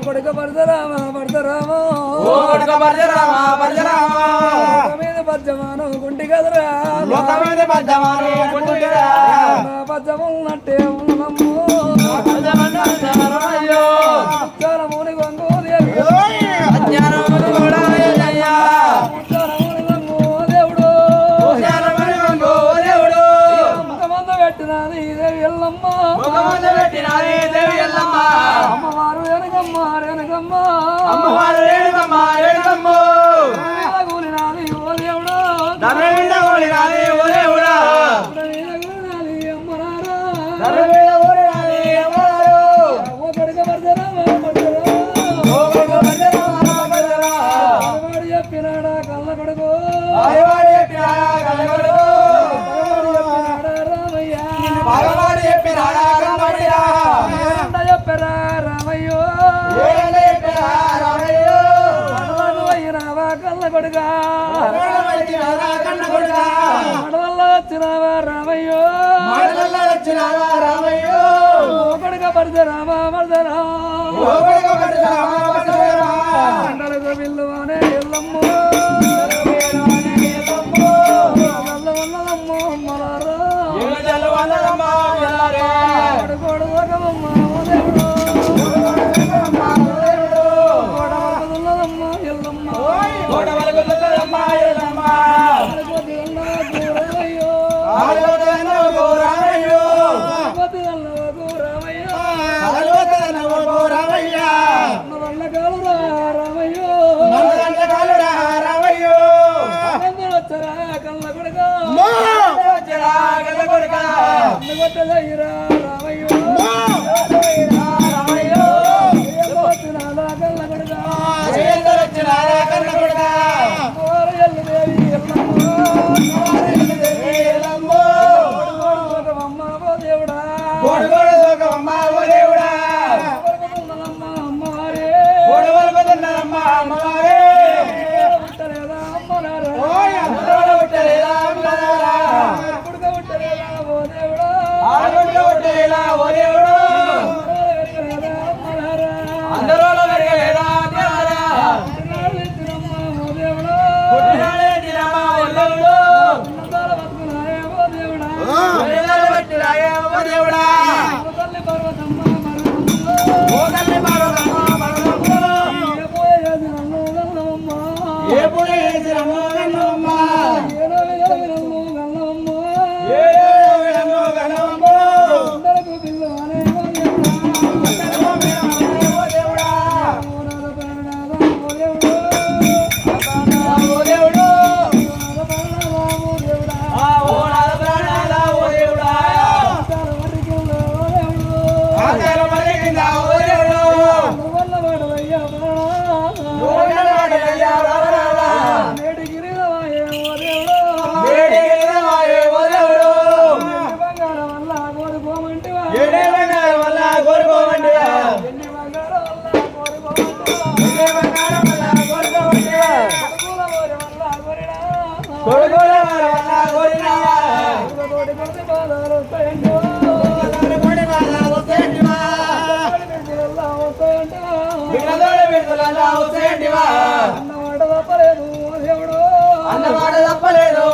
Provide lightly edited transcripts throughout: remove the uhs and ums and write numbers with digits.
కొడుక పరశురామ పరశురామ మీద పద్యమాను గుంటి కదరా పద్యమున్నట్టే ఉన్నమ్ము ముని గంగో దేవి దేవుడు ముఖమంద పెట్టినది దేవి ఎల్లమ్మ అమ్మవారు రేణుగమ్మ కూలినాది ఓ దేవుడు చెప్పినాడా కళ్ళ కొడుకు చెప్పరా రామయ్యో అయినావా కళ్ళ కొడుగా మడవల్ల వచ్చినావా రామయ్యో కొడుక పరశురామ మండలకు విల్లువానే ఎల్లమ్మ వల్లదమ్మ అమ్మలారా కొడుకోడు ఒకమ్మ దేవుడు అన్నమాట తప్పలేదు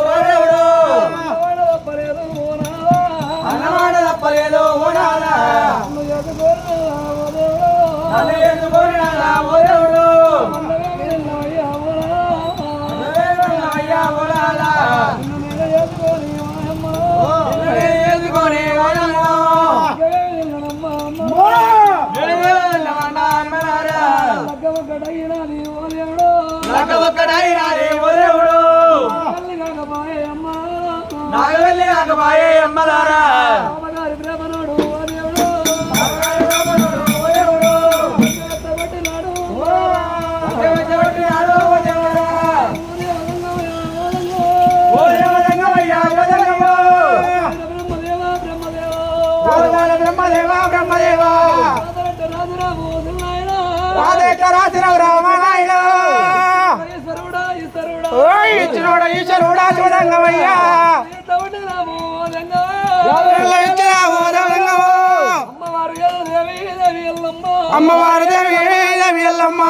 నాగవల్లి కాకపాయే అమ్మలారా బ్రహ్మదేవా ఇచ్చినోడా ఈశ్వరుడా చూడంగమయ్యా అమ్మవారు అమ్మవారి దేవి దేవి ఎల్లమ్మ